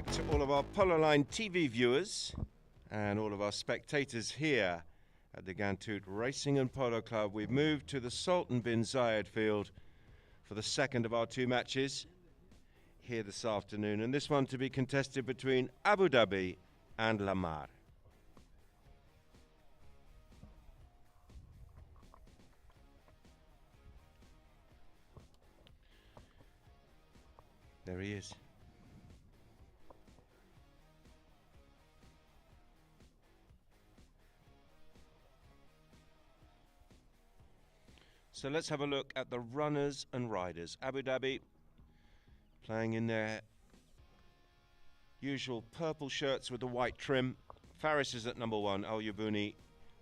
back to all of our Polo Line TV viewers and all of our spectators here at the Ghantoot Racing and Polo Club. We've moved to the Sultan bin Zayed field for the second of our two matches here this afternoon, and this one to be contested between Abu Dhabi and Lamar. There he is. So let's have a look at the runners and riders. Abu Dhabi playing in their usual purple shirts with the white trim. Faris is at number 1. Al Yabuni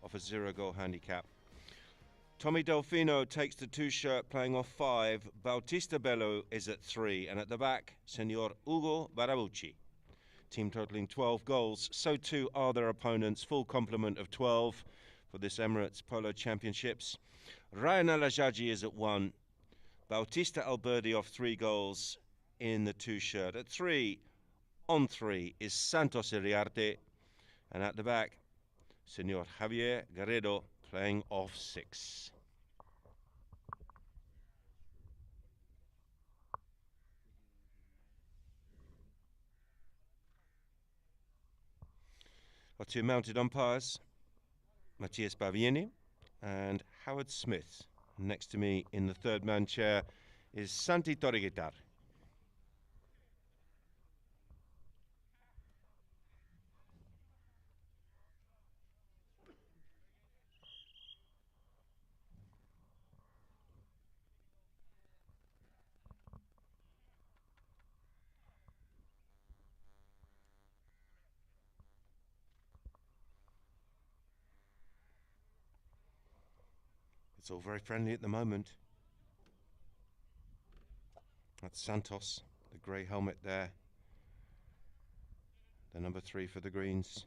off a 0-goal handicap. Tommy Delfino takes the 2 shirt playing off 5. Bautista Bello is at 3. And at the back, Senor Ugo Barabucci. Team totaling 12 goals. So too are their opponents. Full complement of 12 for this Emirates Polo Championships. Ryan Al-Ajaji is at 1. Bautista Alberdi off 3 goals in the 2 shirt. At 3, on 3 is Santos Iriarte. And at the back, Senor Javier Garrido playing off 6. Our 2 mounted umpires, Matthias Bavieni and Howard Smith. Next to me in the 3rd man chair is Santi Torreguitar. It's all very friendly at the moment. That's Santos, the grey helmet there. The number 3 for the Greens.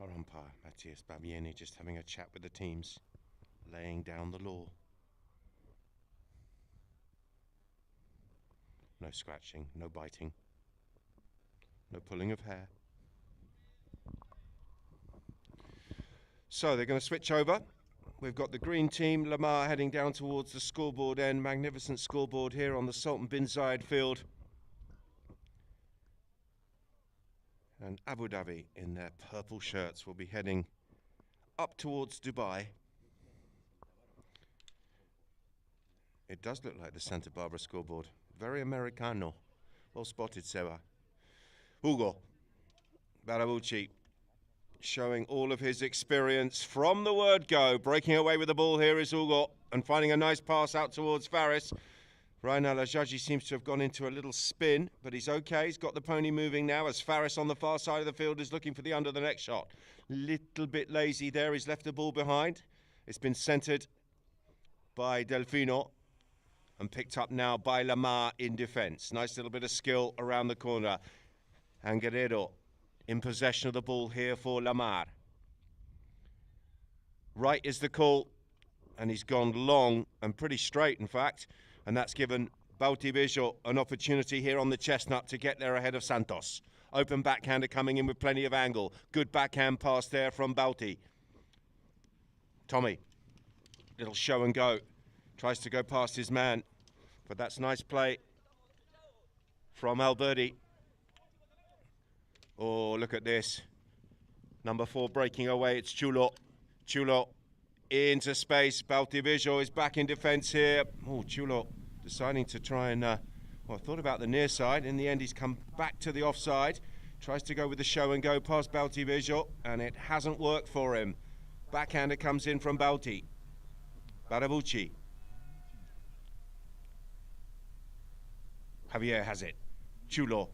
Our umpire, Matthias Bavieni, just having a chat with the teams, laying down the law. No scratching, no biting, no pulling of hair. So they're going to switch over. We've got the green team, Lamar, heading down towards the scoreboard end. Magnificent scoreboard here on the Sultan bin Zayed field. And Abu Dhabi, in their purple shirts, will be heading up towards Dubai. It does look like the Santa Barbara scoreboard. Very Americano. Well spotted, Seba. Ugo Barabucci showing all of his experience from the word go. Breaking away with the ball here is Ugo and finding a nice pass out towards Faris. Ryan Al-Ajaji seems to have gone into a little spin, but he's okay. He's got the pony moving now as Faris on the far side of the field is looking for the under the next shot. Little bit lazy there. He's left the ball behind. It's been centered by Delfino and picked up now by Lamar in defense. Nice little bit of skill around the corner. And Guerrero in possession of the ball here for Lamar. Right is the call, and he's gone long and pretty straight, in fact. And that's given Bauti Bijo an opportunity here on the chestnut to get there ahead of Santos. Open backhander coming in with plenty of angle. Good backhand pass there from Bauti. Tommy, little show and go. Tries to go past his man, but that's nice play from Alberdi. Oh, look at this. Number 4 breaking away. It's Chulo. Chulo into space. Baltivijo is back in defence here. Oh, Chulo deciding to try and, well, I thought about the near side. In the end, he's come back to the offside. Tries to go with the show and go past Balti Visual, and it hasn't worked for him. Backhander comes in from Balti. Barabucci. Javier has it. Chulo.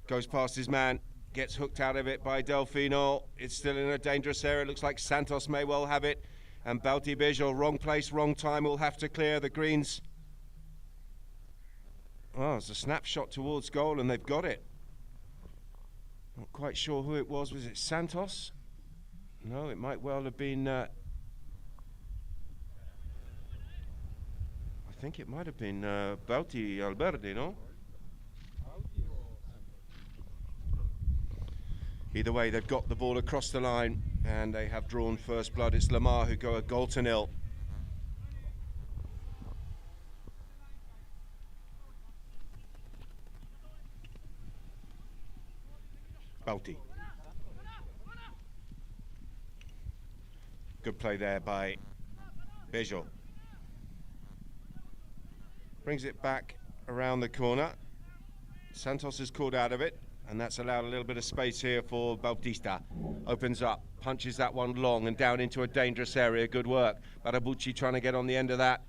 Goes past his man. Gets hooked out of it by Delfino. It's still in a dangerous area. Looks like Santos may well have it. And Balti Visual, wrong place, wrong time, will have to clear the greens. Oh, it's a snapshot towards goal, and they've got it. Not quite sure who it was. Was it Santos? No, it might well have been... I think it might have been Balti Alberdi, no? Either way, they've got the ball across the line, and they have drawn first blood. It's Lamar who go a goal to nil. Balti. Good play there by Bejo. Brings it back around the corner. Santos is called out of it, and that's allowed a little bit of space here for Bautista. Opens up, punches that one long and down into a dangerous area. Good work. Barabucci trying to get on the end of that.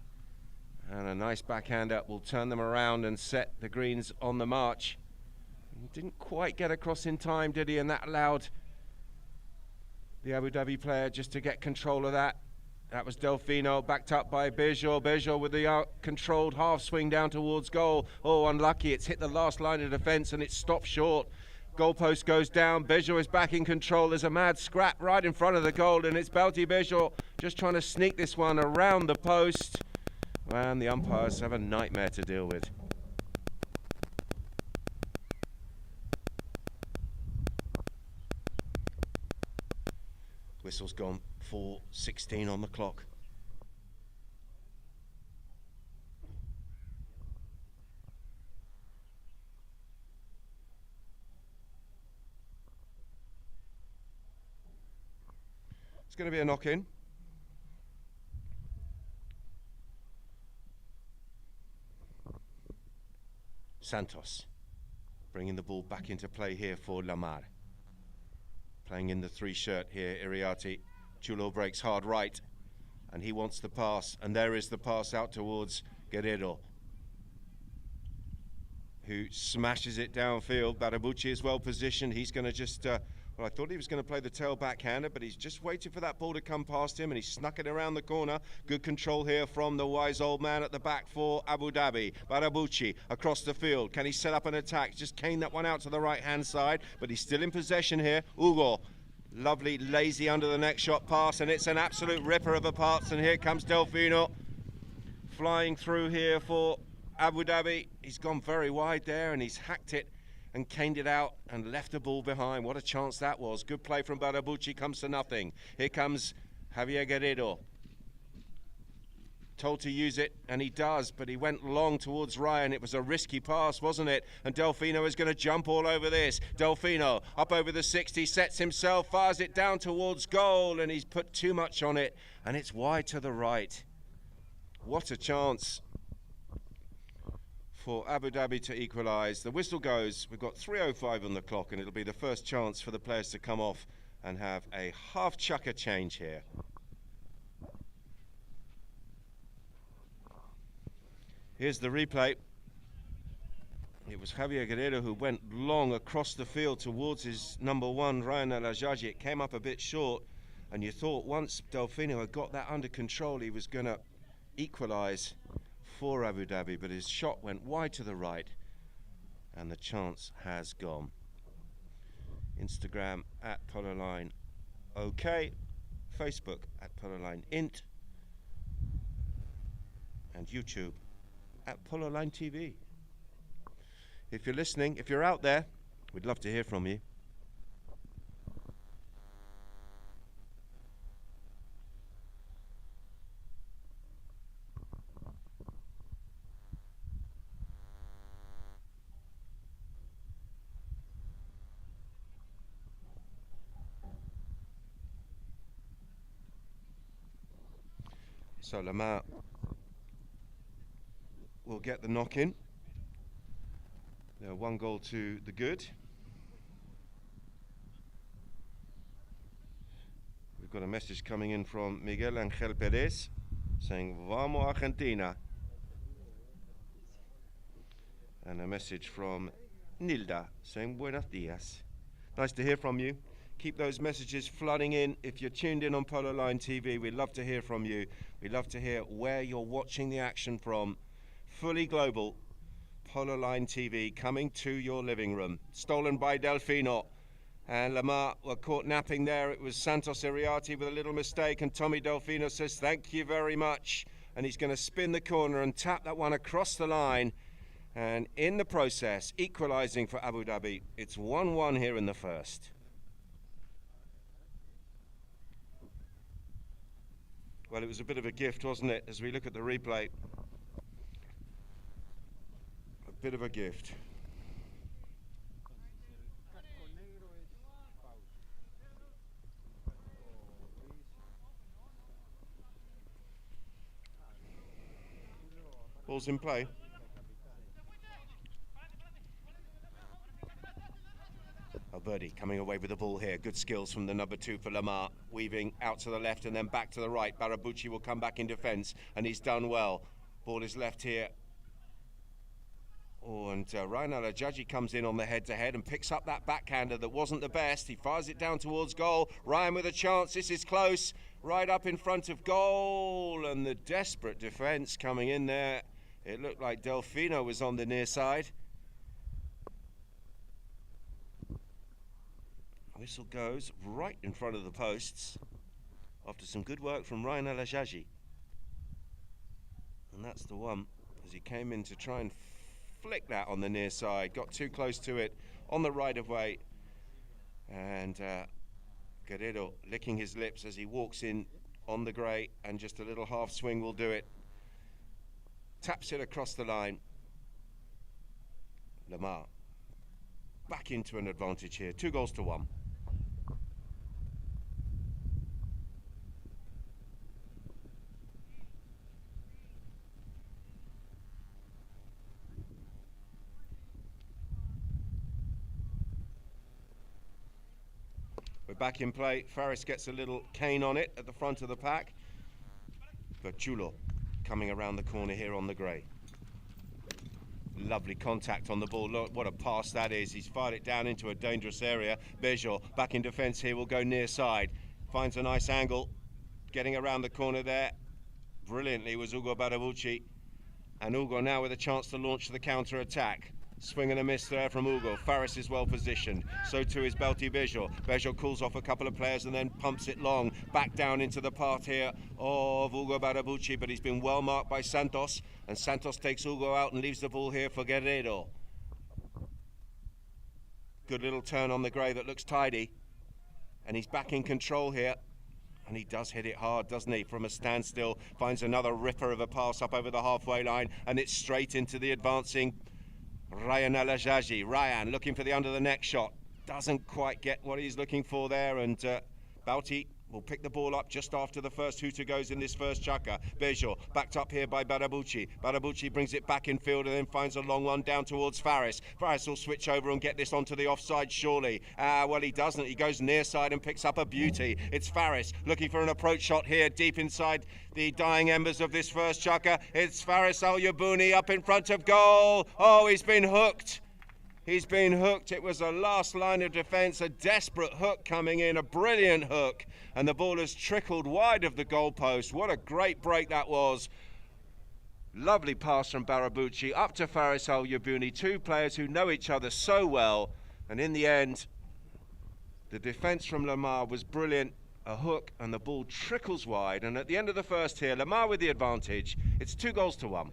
And a nice backhander will turn them around and set the greens on the march. Didn't quite get across in time, did he? And that allowed the Abu Dhabi player just to get control of that. That was Delfino, backed up by Bejo. Bejo with the controlled half swing down towards goal. Oh, unlucky. It's hit the last line of defence and it's stopped short. Goalpost goes down. Bejo is back in control. There's a mad scrap right in front of the goal, and it's Balti Bejo just trying to sneak this one around the post. And the umpires have a nightmare to deal with. Whistle's gone for 16 on the clock. It's going to be a knock-in. Santos bringing the ball back into play here for Lamar. Playing in the 3 shirt here, Iriarty. Chulo breaks hard right, and he wants the pass, and there is the pass out towards Guerrero, who smashes it downfield. Barabucci is well positioned. He's going to just, well, I thought he was going to play the tail backhander, but he's just waiting for that ball to come past him, and he snuck it around the corner. Good control here from the wise old man at the back for Abu Dhabi. Barabucci across the field. Can he set up an attack? Just cane that one out to the right-hand side, but he's still in possession here. Ugo. Lovely, lazy under the neck shot pass, and it's an absolute ripper of a pass. And here comes Delfino flying through here for Abu Dhabi. He's gone very wide there, and he's hacked it and caned it out and left the ball behind. What a chance that was. Good play from Barabucci, comes to nothing. Here comes Javier Guerrero. Told to use it, and he does, but he went long towards Ryan. It was a risky pass, wasn't it? And Delfino is going to jump all over this. Delfino up over the 60, sets himself, fires it down towards goal, and he's put too much on it, and it's wide to the right. What a chance for Abu Dhabi to equalise. The whistle goes. We've got 3:05 on the clock, and it'll be the first chance for the players to come off and have a half chucker change here. Here's the replay. It was Javier Guerrero who went long across the field towards his number 1, Ryan Al-Ajaji. It came up a bit short, and you thought once Delfino had got that under control, he was going to equalise for Abu Dhabi, but his shot went wide to the right, and the chance has gone. Instagram at Pololine OK, Facebook at Pololine Int, and YouTube at Pololine TV. If you're listening, if you're out there, we'd love to hear from you. So Lamar will get the knock in. 1 goal to the good. We've got a message coming in from Miguel Angel Perez saying, Vamos Argentina. And a message from Nilda saying, Buenos dias. Nice to hear from you. Keep those messages flooding in. If you're tuned in on Polo Line TV, we'd love to hear from you. We'd love to hear where you're watching the action from. Fully global, Polo Line TV coming to your living room. Stolen by Delfino. And Lamar were caught napping there. It was Santos Iriarte with a little mistake. And Tommy Delfino says, thank you very much. And he's going to spin the corner and tap that one across the line. And in the process, equalising for Abu Dhabi. It's 1-1 here in the first. Well, it was a bit of a gift, wasn't it, as we look at the replay? A bit of a gift. Ball's in play. Alberti coming away with the ball here. Good skills from the number 2 for Lamar. Weaving out to the left and then back to the right. Barabucci will come back in defence, and he's done well. Ball is left here. Oh, and Ryan Al-Ajaji comes in on the head-to-head and picks up that backhander that wasn't the best. He fires it down towards goal. Ryan with a chance. This is close. Right up in front of goal. And the desperate defence coming in there. It looked like Delfino was on the near side. Whistle goes right in front of the posts after some good work from Ryan Al-Ajaji. And that's the one, as he came in to try and flick that on the near side. Got too close to it on the right of way. And Guerrero licking his lips as he walks in on the grey, and just a little half swing will do it. Taps it across the line. Lamar back into an advantage here. 2-1. We're back in play. Faris gets a little cane on it at the front of the pack. But Chulo coming around the corner here on the grey. Lovely contact on the ball. Look what a pass that is. He's fired it down into a dangerous area. Bejo back in defence here, will go near side. Finds a nice angle. Getting around the corner there brilliantly was Ugo Barabucci. And Ugo now with a chance to launch the counter-attack. Swing and a miss there from Ugo. Faris is well positioned. So too is Belti Bejo. Bejo calls off a couple of players and then pumps it long. Back down into the path here of Ugo Barabucci, but he's been well marked by Santos. And Santos takes Ugo out and leaves the ball here for Guerrero. Good little turn on the grey that looks tidy. And he's back in control here. And he does hit it hard, doesn't he? From a standstill. Finds another ripper of a pass up over the halfway line. And it's straight into the advancing Ryan Al-Ajaji. Ryan looking for the under the neck shot. Doesn't quite get what he's looking for there. And Bauti will pick the ball up just after the first hooter goes in this first chukka. Bejo backed up here by Barabucci. Barabucci brings it back in field and then finds a long one down towards Faris. Faris will switch over and get this onto the offside surely. Well, he doesn't. He goes near side and picks up a beauty. It's Faris looking for an approach shot here deep inside the dying embers of this first chukka. It's Faris Al-Yabouni up in front of goal. Oh, he's been hooked. He's been hooked. It was a last line of defence, a desperate hook coming in, a brilliant hook. And the ball has trickled wide of the goalpost. What a great break that was. Lovely pass from Barabucci up to Faris Al-Yabouni, two players who know each other so well. And in the end, the defence from Lamar was brilliant. A hook and the ball trickles wide. And at the end of the first here, Lamar with the advantage. It's 2-1.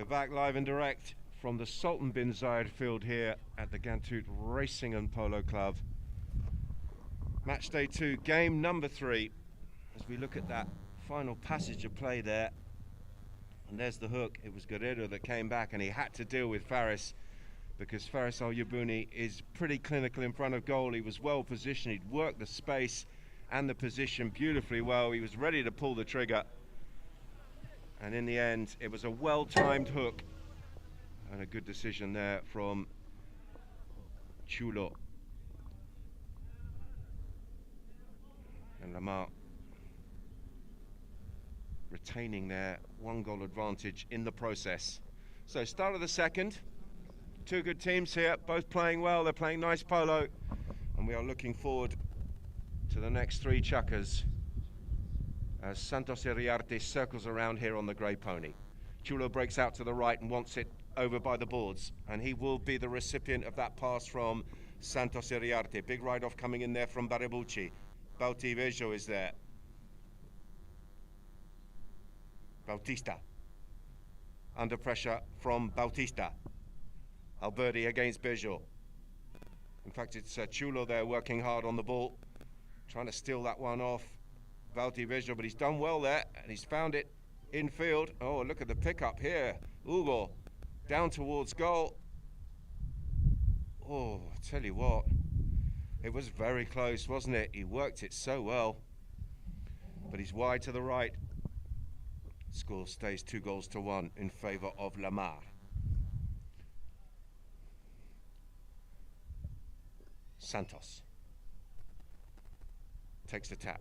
back live and direct from the Sultan bin Zayed field here at the Ghantoot Racing and Polo Club. Match day 2, game number 3. As we look at that final passage of play there. And there's the hook. It was Guerrero that came back, and he had to deal with Faris because Faris Al-Yabuni is pretty clinical in front of goal. He was well positioned. He'd worked the space and the position beautifully well. He was ready to pull the trigger. And in the end, it was a well-timed hook and a good decision there from Chulo. And Lamar retaining their 1-goal advantage in the process. So start of the second, 2 good teams here, both playing well. They're playing nice polo, and we are looking forward to the next 3 chukkers as Santos Iriarte circles around here on the grey pony. Chulo breaks out to the right and wants it over by the boards, and he will be the recipient of that pass from Santos Iriarte. Big ride-off coming in there from Barrebucci. Bautivejo is there. Bautista. Under pressure from Bautista. Alberti against Bejo. In fact, it's Chulo there working hard on the ball, trying to steal that one off Bautivejo, but he's done well there, and he's found it infield. Oh, look at the pickup here. Hugo down towards goal. Oh, I tell you what, it was very close, wasn't it? He worked it so well, but he's wide to the right. Score stays 2-1 in favour of Lamar. Santos takes the tap.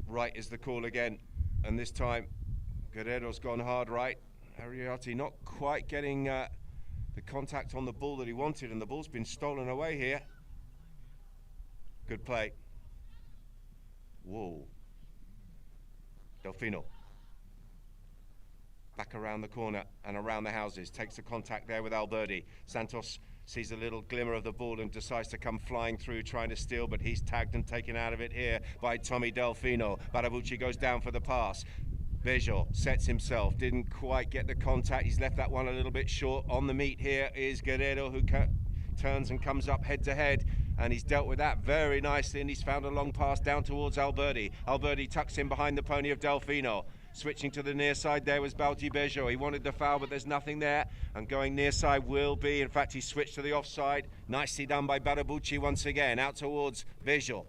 Right is the call again, and this time Guerrero's gone hard right. Iriarte not quite getting the contact on the ball that he wanted, and the ball's been stolen away here. Good play. Whoa. Delfino. Back around the corner and around the houses. Takes the contact there with Alberti. Santos sees a little glimmer of the ball and decides to come flying through, trying to steal, but he's tagged and taken out of it here by Tommy Delfino. Barrebucci goes down for the pass. Bejo sets himself, didn't quite get the contact. He's left that one a little bit short. On the meet here is Guerrero, who turns and comes up head to head, and he's dealt with that very nicely, and he's found a long pass down towards Alberti. Alberti tucks in behind the pony of Delfino. Switching to the near side there was Bautivejo. He wanted the foul, but there's nothing there. And going near side will be, in fact, he switched to the offside. Nicely done by Barrebucci once again. Out towards Bejo.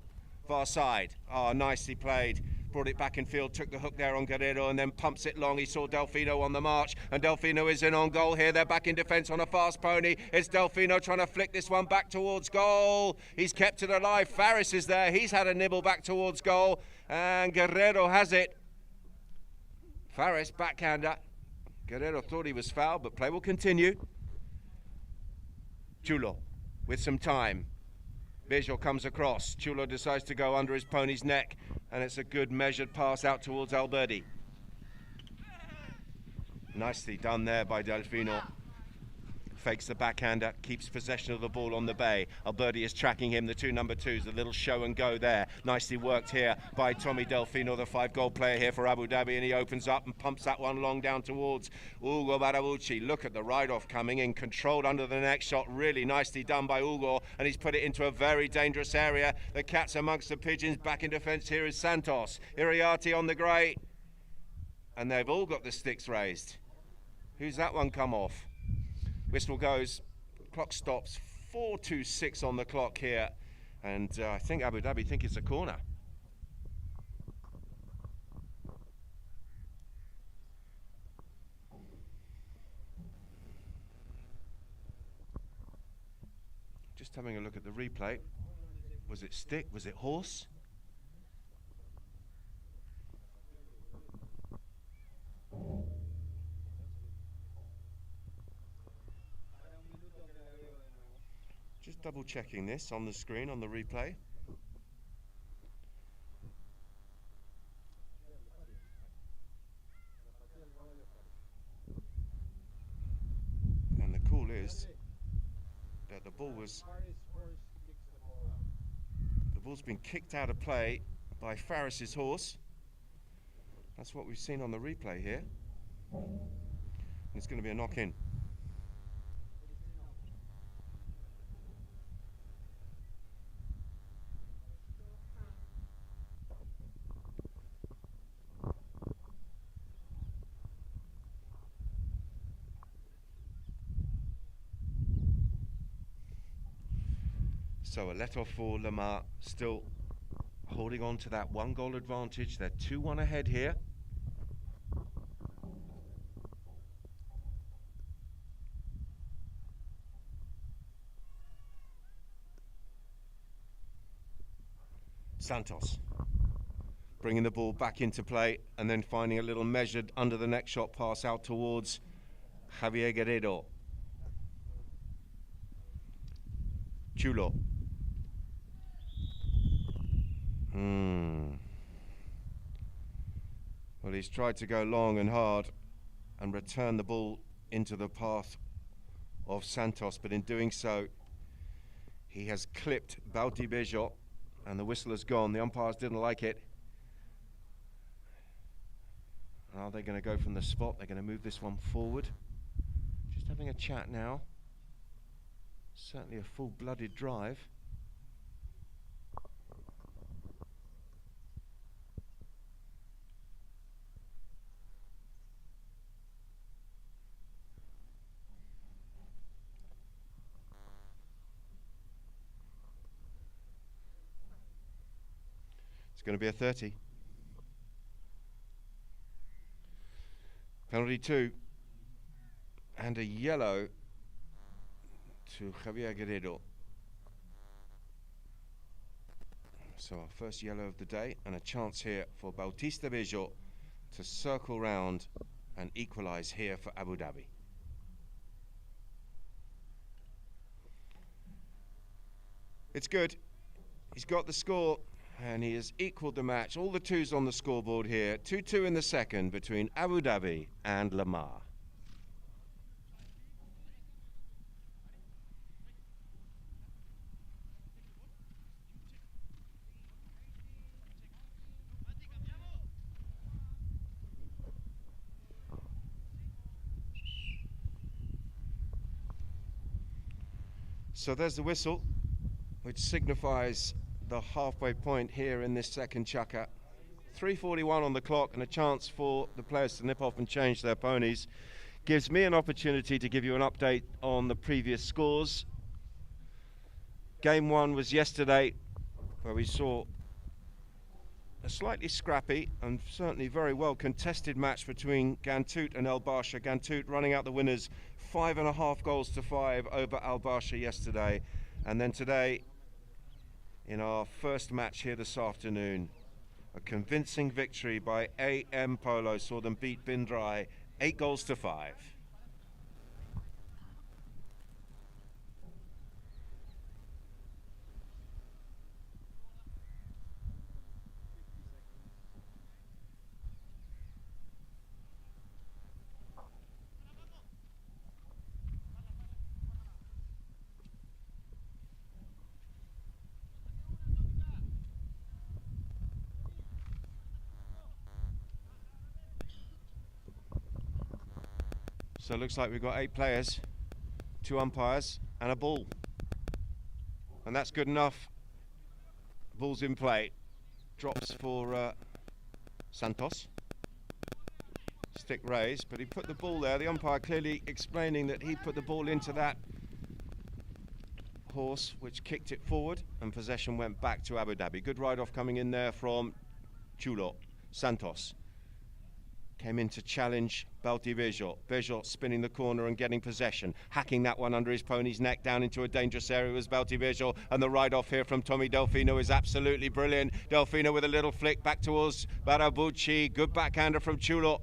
Far side. Oh, nicely played. Brought it back in field, took the hook there on Guerrero, and then pumps it long. He saw Delfino on the march, and Delfino is in on goal here. They're back in defence on a fast pony. It's Delfino trying to flick this one back towards goal. He's kept it alive. Faris is there. He's had a nibble back towards goal, and Guerrero has it. Faris, backhander. Guerrero thought he was fouled, but play will continue. Chulo with some time. Bejo comes across. Chulo decides to go under his pony's neck, and it's a good measured pass out towards Alberti. Nicely done there by Delfino. Fakes the backhander, keeps possession of the ball on the bay. Alberti is tracking him, the 2 number 2s, a little show and go there. Nicely worked here by Tommy Delfino, the 5-goal player here for Abu Dhabi, and he opens up and pumps that one long down towards Hugo Barrebucci. Look at the ride-off coming in, controlled under the neck shot, really nicely done by Hugo, and he's put it into a very dangerous area. The cat's amongst the pigeons. Back in defence here is Santos. Iriarte on the grey, and they've all got the sticks raised. Who's that one come off? Whistle goes, clock stops, 4:26 on the clock here, and I think Abu Dhabi think it's a corner. Just having a look at the replay. Was it stick? Was it horse? Just double checking this on the screen, on the replay. And the call is that the ball's been kicked out of play by Faris's horse. That's what we've seen on the replay here. It's going to be a knock-in. So a let-off for Lamar, still holding on to that 1-goal advantage. They're 2-1 ahead here. Santos bringing the ball back into play and then finding a little measured under the neck shot pass out towards Javier Guerrero. Chulo. Well, he's tried to go long and hard and return the ball into the path of Santos, but in doing so, he has clipped Bautibejo, and the whistle has gone. The umpires didn't like it. Are they going to go from the spot? They're going to move this one forward. Just having a chat now. Certainly a full-blooded drive. It's going to be a 30. Penalty 2. And a yellow to Javier Guerrero. So our first yellow of the day, and a chance here for Bautibejo to circle round and equalise here for Abu Dhabi. It's good. He's got the score. And he has equalled the match. All the twos on the scoreboard here. 2-2 in the second between Abu Dhabi and Lamar. So there's the whistle, which signifies the halfway point here in this second chukka. 3:41 on the clock, and a chance for the players to nip off and change their ponies. Gives me an opportunity to give you an update on the previous scores. Game 1 was yesterday, where we saw a slightly scrappy and certainly very well contested match between Ghantoot and Al Barsha. Ghantoot running out the winners 5.5 goals to 5 over Al Barsha yesterday. And then today, in our first match here this afternoon, a convincing victory by AM Polo saw them beat Bindrai 8 goals to 5. So it looks like we've got 8 players, 2 umpires and a ball. And that's good enough. Ball's in play. Drops for Santos. Stick raised, but he put the ball there. The umpire clearly explaining that he put the ball into that horse, which kicked it forward, and possession went back to Abu Dhabi. Good ride-off coming in there from Chulo. Santos came in to challenge Bautibejo. Bejo spinning the corner and getting possession. Hacking that one under his pony's neck down into a dangerous area was Bautibejo. And the ride-off here from Tommy Delfino is absolutely brilliant. Delfino with a little flick back towards Barabucci. Good backhander from Chulo.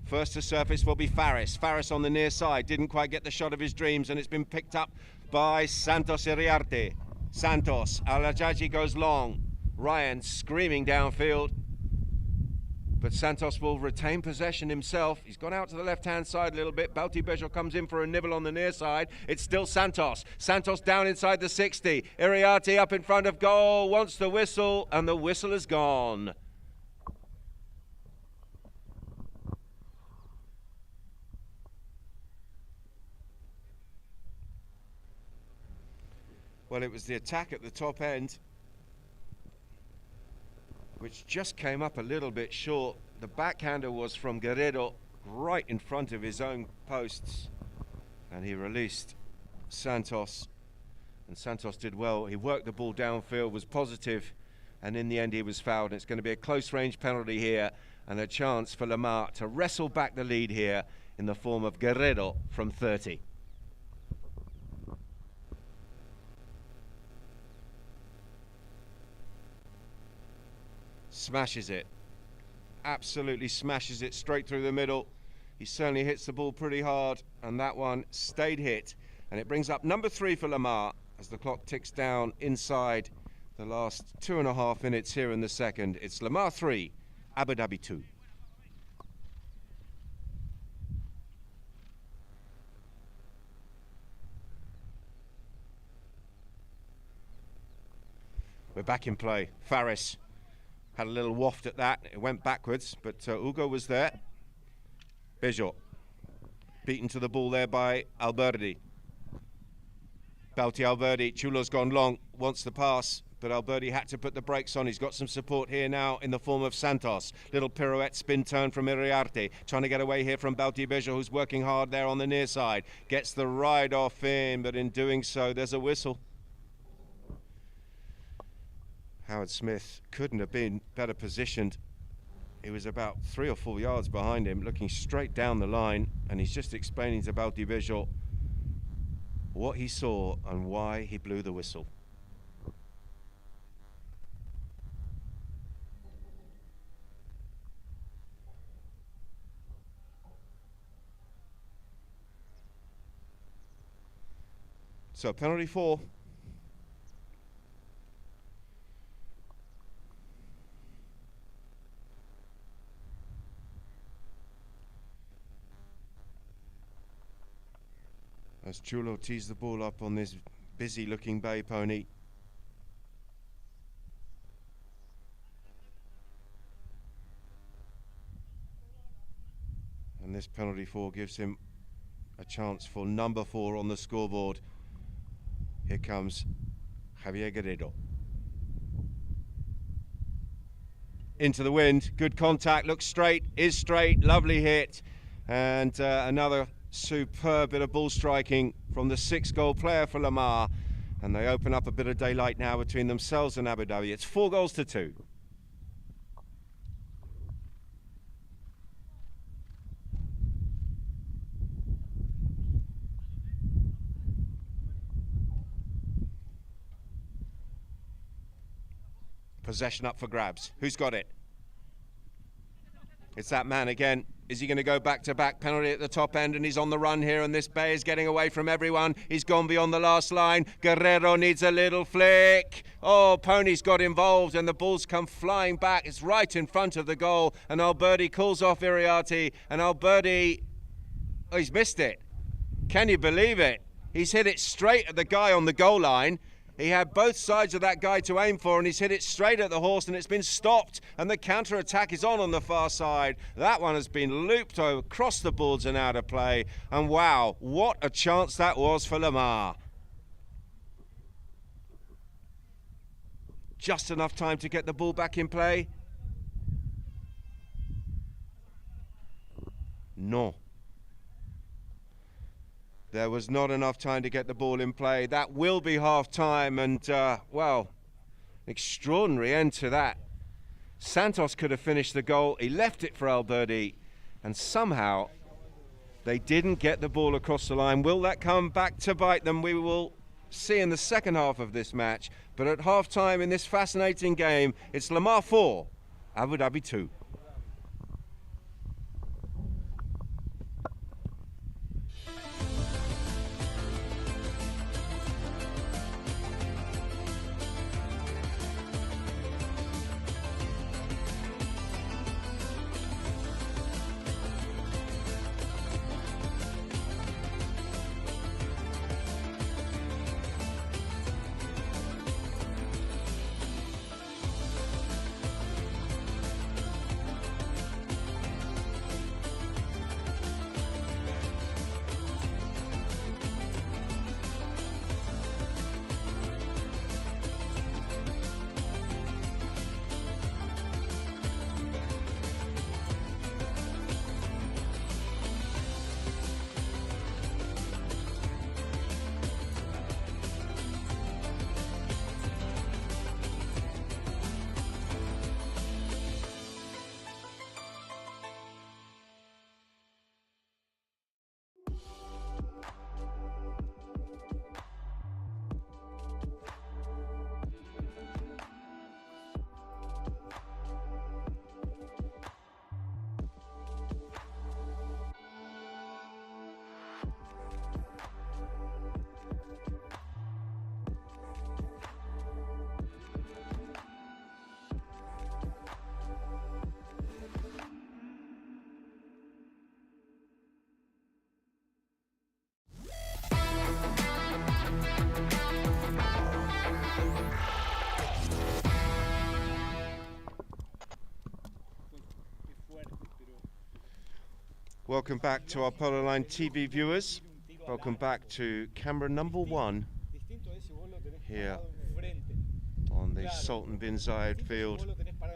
First to surface will be Faris. Faris on the near side. Didn't quite get the shot of his dreams, and it's been picked up by Santos Iriarte. Santos. Alajaji goes long. Ryan screaming downfield. But Santos will retain possession himself. He's gone out to the left-hand side a little bit. Bautibejo comes in for a nibble on the near side. It's still Santos. Santos down inside the 60. Iriarte up in front of goal, wants the whistle, and the whistle is gone. Well, it was the attack at the top end, which just came up a little bit short. The backhander was from Guerrero, right in front of his own posts, and he released Santos, and Santos did well. He worked the ball downfield, was positive, and in the end he was fouled. And it's going to be a close range penalty here, and a chance for Lamar to wrestle back the lead here in the form of Guerrero from 30. Smashes it, absolutely smashes it straight through the middle. He certainly hits the ball pretty hard, and that one stayed hit, and it brings up number 3 for Lamar as the clock ticks down inside the last 2.5 minutes here in the second. It's Lamar 3, Abu Dhabi 2. We're back in play. Faris had a little waft at that. It went backwards, but Hugo was there. Bejo beaten to the ball there by Alberdi. Bauti Alberdi, Chulo's gone long, wants the pass, but Alberdi had to put the brakes on. He's got some support here now in the form of Santos. Little pirouette spin turn from Iriarte, trying to get away here from Bauti Bejo, who's working hard there on the near side. Gets the ride off in, but in doing so, there's a whistle. Howard Smith couldn't have been better positioned. He was about 3 or 4 yards behind him, looking straight down the line, and he's just explaining to Bauti Bejo what he saw and why he blew the whistle. So penalty 4. As Chulo tees the ball up on this busy-looking bay pony. And this penalty 4 gives him a chance for number 4 on the scoreboard. Here comes Javier Guerrero. Into the wind, good contact, looks straight, is straight, lovely hit. And another superb bit of ball striking from the 6-goal player for Lamar, and they open up a bit of daylight now between themselves and Abu Dhabi. It's 4-2. Possession up for grabs. Who's got it? It's that man again. Is he going to go back-to-back? Penalty at the top end, and he's on the run here, and this bay is getting away from everyone. He's gone beyond the last line. Guerrero needs a little flick. Oh, Pony's got involved, and the ball's come flying back. It's right in front of the goal, and Alberdi calls off Iriarte, and Alberdi, oh, he's missed it. Can you believe it? He's hit it straight at the guy on the goal line. He had both sides of that guy to aim for, and he's hit it straight at the horse, and it's been stopped, and the counter-attack is on the far side. That one has been looped across the boards and out of play, and wow, what a chance that was for Lamar. Just enough time to get the ball back in play? No. There was not enough time to get the ball in play. That will be half-time, and, well, extraordinary end to that. Santos could have finished the goal. He left it for Alberdi, and somehow they didn't get the ball across the line. Will that come back to bite them? We will see in the second half of this match. But at half-time in this fascinating game, it's Lamar 4, Abu Dhabi 2. Welcome back to our Polo Line TV viewers. Welcome back to camera number 1 here on the Sultan bin Zayed field.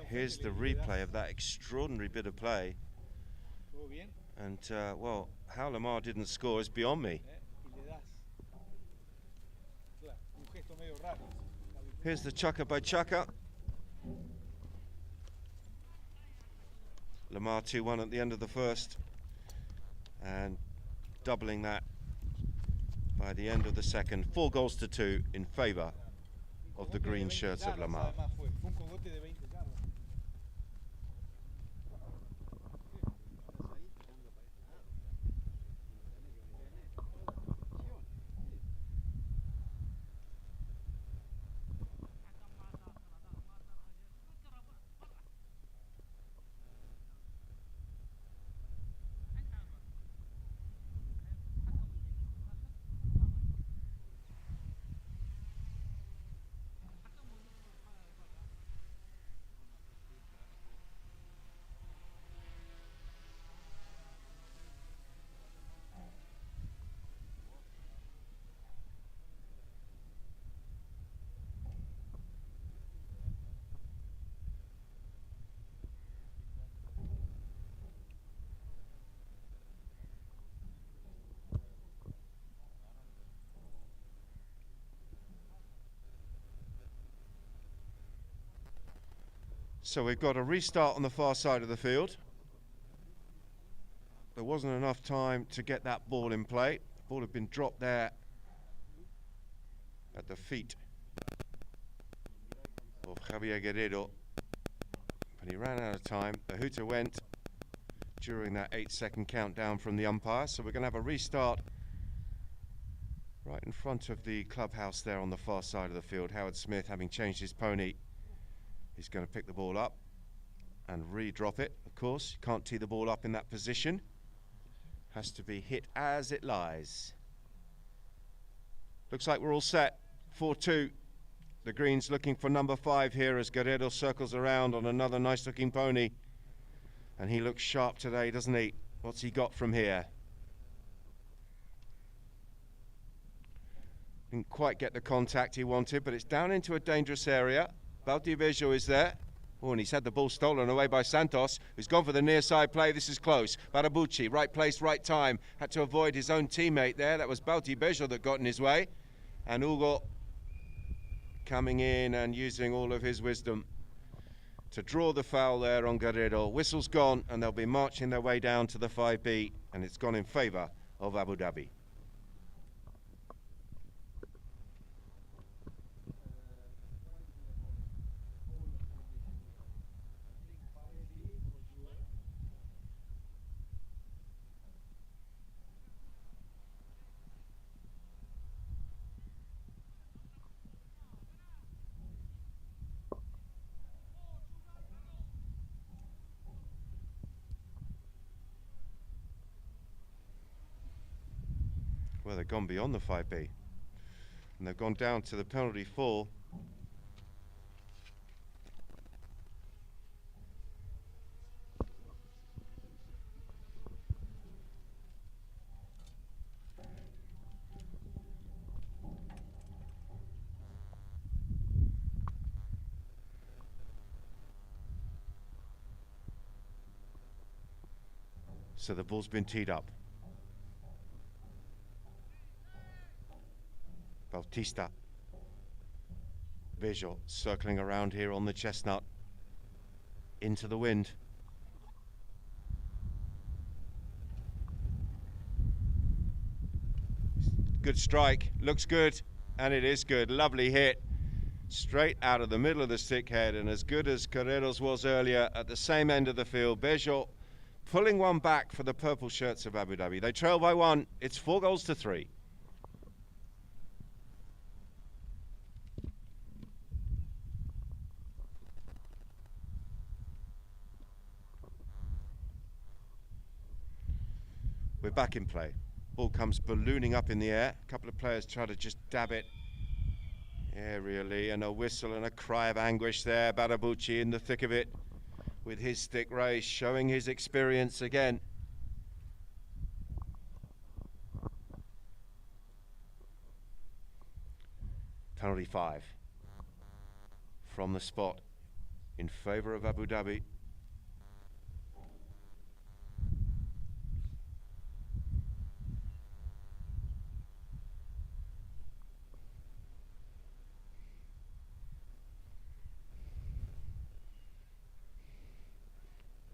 Here's the replay of that extraordinary bit of play. And, well, how Lamar didn't score is beyond me. Here's the chucker by chucker. Lamar 2-1 at the end of the first, and doubling that by the end of the second. 4 goals to 2 in favour of the green shirts of Lamar. So we've got a restart on the far side of the field. There wasn't enough time to get that ball in play. The ball had been dropped there at the feet of Javier Guerrero, but he ran out of time. The hooter went during that 8-second countdown from the umpire. So we're going to have a restart right in front of the clubhouse there on the far side of the field. Howard Smith, having changed his pony, he's going to pick the ball up and re-drop it. Of course, you can't tee the ball up in that position. Has to be hit as it lies. Looks like we're all set. 4-2. The Greens looking for number 5 here as Guerrero circles around on another nice-looking pony. And he looks sharp today, doesn't he? What's he got from here? Didn't quite get the contact he wanted, but it's down into a dangerous area. Bautista is there. Oh, and he's had the ball stolen away by Santos, who's gone for the near side play. This is close. Barabucci, right place, right time. Had to avoid his own teammate there. That was Bautista that got in his way. And Hugo coming in and using all of his wisdom to draw the foul there on Guerrero. Whistle's gone, and they'll be marching their way down to the 5B, and it's gone in favour of Abu Dhabi. Well, they've gone beyond the 5B, and they've gone down to the penalty 4. So the ball's been teed up. Bautista. Bejo circling around here on the chestnut. Into the wind. Good strike. Looks good. And it is good. Lovely hit. Straight out of the middle of the stick head. And as good as Guerrero's was earlier at the same end of the field. Bejo pulling one back for the purple shirts of Abu Dhabi. They trail by 1. It's 4 goals to 3. We're back in play. Ball comes ballooning up in the air. A couple of players try to just dab it aerially, and a whistle and a cry of anguish there. Barabucci in the thick of it with his stick raised, showing his experience again. Penalty 5 from the spot in favour of Abu Dhabi.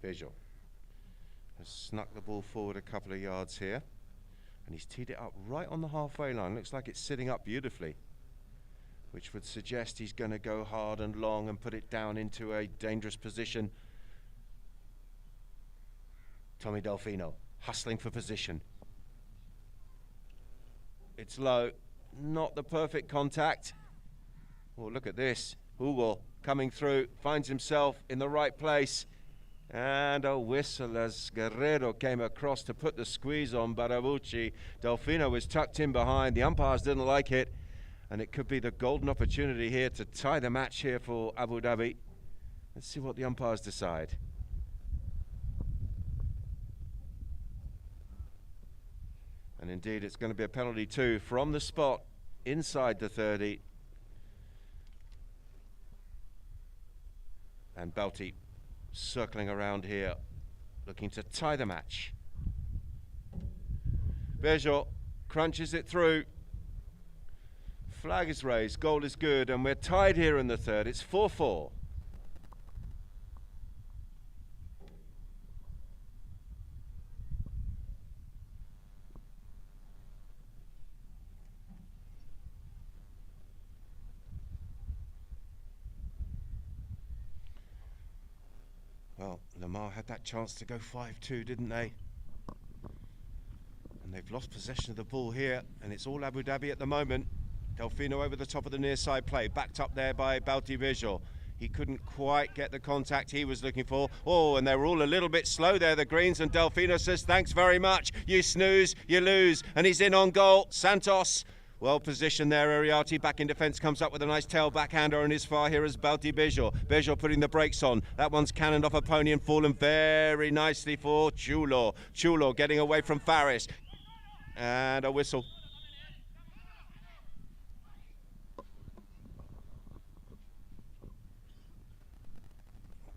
Visual has snuck the ball forward a couple of yards here, and he's teed it up right on the halfway line. Looks like it's sitting up beautifully, which would suggest he's going to go hard and long and put it down into a dangerous position. Tommy Delfino hustling for position. It's low, not the perfect contact. Oh, look at this. Hugo coming through, finds himself in the right place. And a whistle as Guerrero came across to put the squeeze on Barabucci. Delfino was tucked in behind. The umpires didn't like it. And it could be the golden opportunity here to tie the match here for Abu Dhabi. Let's see what the umpires decide. And indeed, it's going to be a penalty too from the spot inside the 30. And Balti circling around here, looking to tie the match. Bejo crunches it through. Flag is raised, goal is good, and we're tied here in the third. It's 4-4. Well, Lamar had that chance to go 5-2, didn't they? And they've lost possession of the ball here, and it's all Abu Dhabi at the moment. Delfino over the top of the near side play, backed up there by Balti. He couldn't quite get the contact he was looking for. Oh, and they were all a little bit slow there, the Greens, and Delfino says, thanks very much. You snooze, you lose. And he's in on goal. Santos, well positioned there. Iriarty back in defence, comes up with a nice tail backhander on his far here as Balti Bejo putting the brakes on. That one's cannoned off a pony and fallen very nicely for Chulo. Chulo getting away from Faris. And a whistle.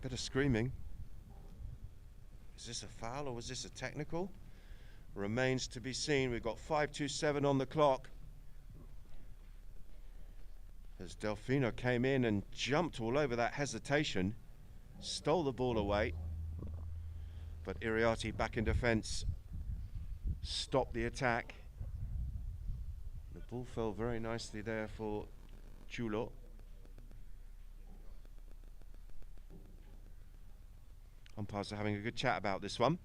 Bit of screaming. Is this a foul or was this a technical? Remains to be seen. We've got 5:27 on the clock. As Delfino came in and jumped all over that hesitation, stole the ball away. But Iriarty back in defence, stopped the attack. The ball fell very nicely there for Chulo. Umpires are having a good chat about this one.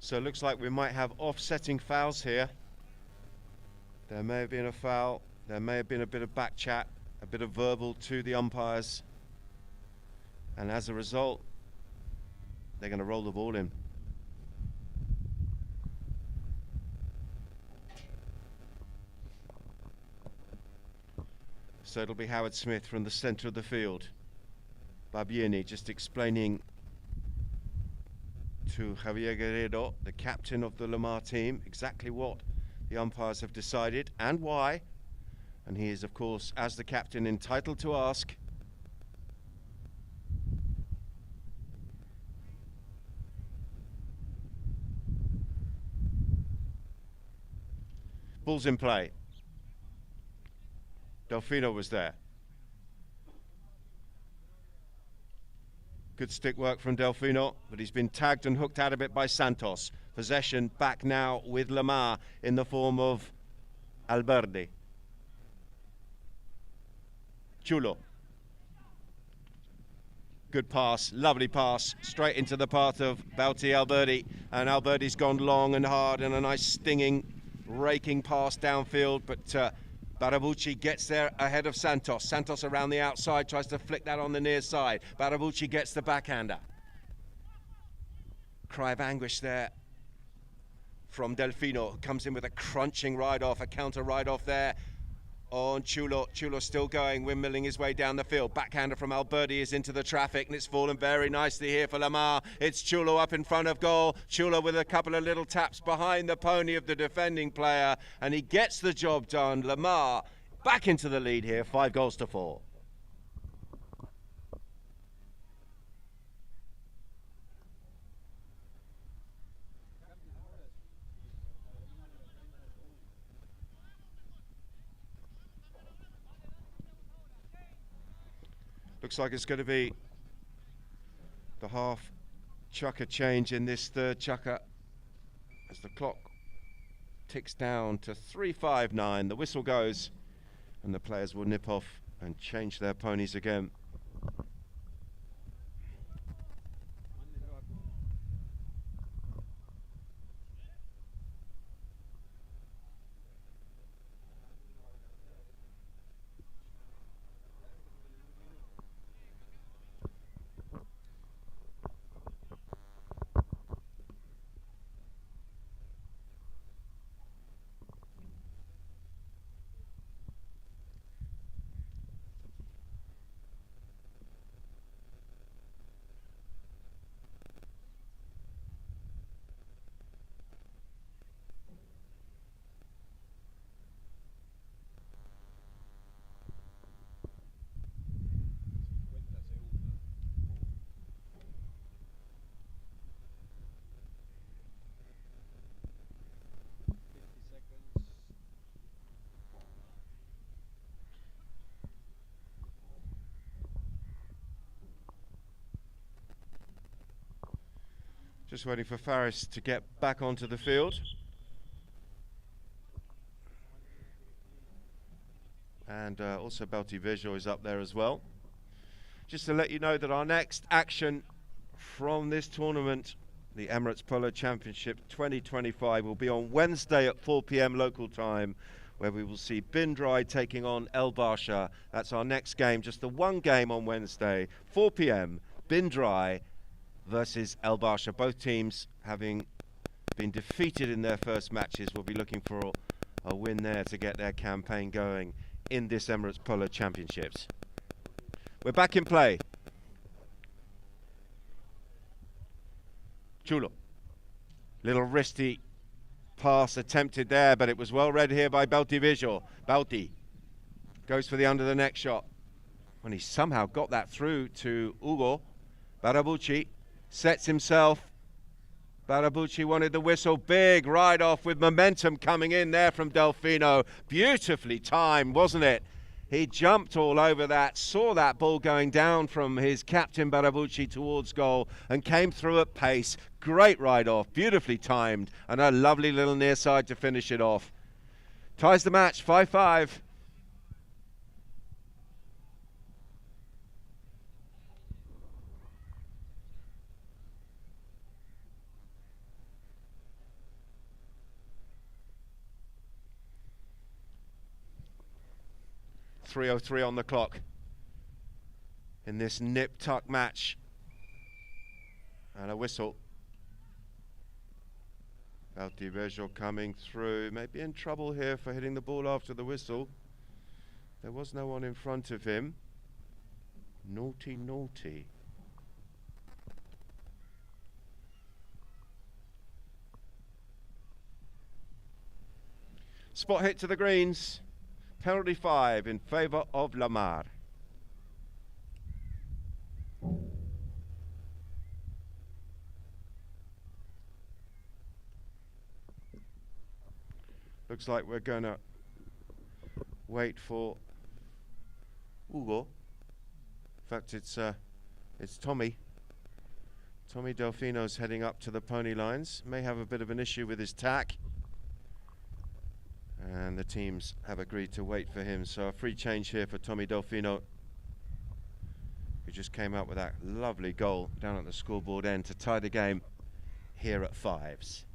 So it looks like we might have offsetting fouls here. There may have been a foul. There may have been a bit of back chat, a bit of verbal to the umpires. And as a result, they're going to roll the ball in. So it'll be Howard Smith from the centre of the field. Barbieri just explaining to Javier Guerrero, the captain of the Lamar team, exactly what the umpires have decided and why. And he is, of course, as the captain, entitled to ask. Ball's in play. Delfino was there. Good stick work from Delfino, but he's been tagged and hooked out of it by Santos. Possession back now with Lamar in the form of Alberdi. Chulo. Good pass, lovely pass, straight into the path of Bauti Alberdi. And Alberdi's gone long and hard and a nice stinging, raking pass downfield. But Barabucci gets there ahead of Santos. Santos around the outside, tries to flick that on the near side. Barabucci gets the backhander. Cry of anguish there from Delfino, who comes in with a crunching ride-off, a counter ride-off there on Chulo. Chulo still going, windmilling his way down the field. Backhander from Alberdi is into the traffic, and it's fallen very nicely here for Lamar. It's Chulo up in front of goal. Chulo with a couple of little taps behind the pony of the defending player, and he gets the job done. Lamar back into the lead here, 5-4. Looks like it's going to be the half chukker change in this third chukker as the clock ticks down to 3:59. The whistle goes and the players will nip off and change their ponies again. Just waiting for Faris to get back onto the field. And also Beltivejo is up there as well. Just to let you know that our next action from this tournament, the Emirates Polo Championship 2025, will be on Wednesday at 4 p.m. local time, where we will see Bindrai taking on El Barsha. That's our next game, just the one game on Wednesday, 4 p.m. Bindrai versus El Barsha. Both teams, having been defeated in their first matches, will be looking for a win there to get their campaign going in this Emirates Polo Championships. We're back in play. Chulo. Little wristy pass attempted there, but it was well read here by Beltivejo. Bauti goes for the under the neck shot. When he somehow got that through to Ugo. Barabucci sets himself. Barabucci wanted the whistle. Big ride off with momentum coming in there from Delfino. Beautifully timed, wasn't it? He jumped all over that, saw that ball going down from his captain Barabucci towards goal and came through at pace. Great ride off, beautifully timed, and a lovely little near side to finish it off. Ties the match, 5-5. .303 on the clock in this nip-tuck match. And a whistle. Beltivejo coming through. Maybe in trouble here for hitting the ball after the whistle. There was no one in front of him. Naughty, naughty. Spot hit to the greens. Penalty 5 in favour of Lamar. Looks like we're going to wait for Ugo. In fact, it's Tommy Tommy Delfino's heading up to the pony lines. May have a bit of an issue with his tack. And the teams have agreed to wait for him. So a free change here for Tommy Delfino, who just came up with that lovely goal down at the scoreboard end to tie the game here at 5s.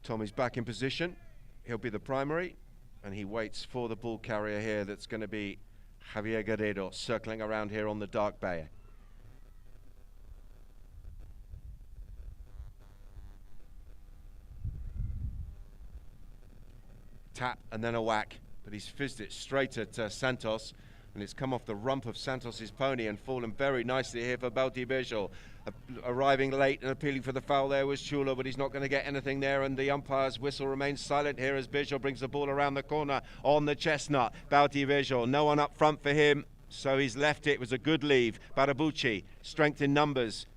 Tommy's back in position. He'll be the primary, and he waits for the ball carrier here. That's going to be Javier Guerrero, circling around here on the dark bay. Tap and then a whack, but he's fizzed it straight at Santos, and it's come off the rump of Santos's pony and fallen very nicely here for Valdiviso. Arriving late and appealing for the foul there was Chulo, but he's not going to get anything there, and the umpire's whistle remains silent here as Bijo brings the ball around the corner on the chestnut. Valdiviso, no one up front for him, so he's left it. It was a good leave. Barabucci, strength in numbers.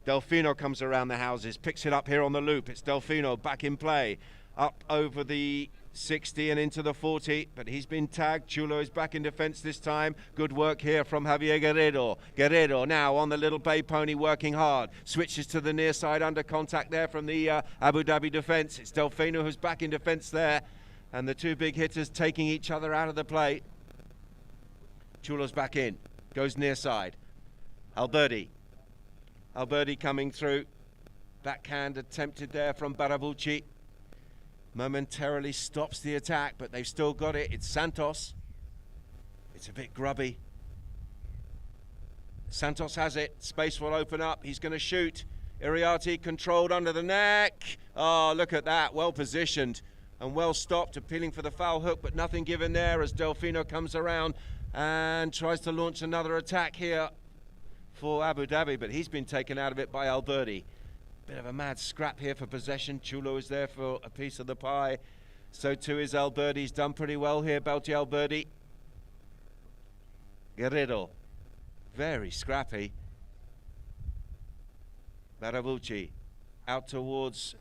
Delfino comes around the houses, picks it up here on the loop. It's Delfino back in play, up over the 60 and into the 40, but he's been tagged. Chulo is back in defence this time. Good work here from Javier Guerrero. Guerrero now on the little bay pony, working hard. Switches to the near side under contact there from the Abu Dhabi defence. It's Delfino who's back in defence there, and the two big hitters taking each other out of the play. Chulo's back in, goes near side. Alberti coming through. Backhand attempted there from Barabucci. Momentarily stops the attack, but they've still got it. It's Santos. It's a bit grubby. Santos has it. Space will open up. He's going to shoot. Iriarte controlled under the neck. Oh, look at that. Well positioned and well stopped. Appealing for the foul hook, but nothing given there as Delfino comes around and tries to launch another attack here for Abu Dhabi, but he's been taken out of it by Alberti. Bit of a mad scrap here for possession. Chulo is there for a piece of the pie. So too is Alberti. He's done pretty well here, Belti Alberti. Guerrero, very scrappy. Barabucci out towards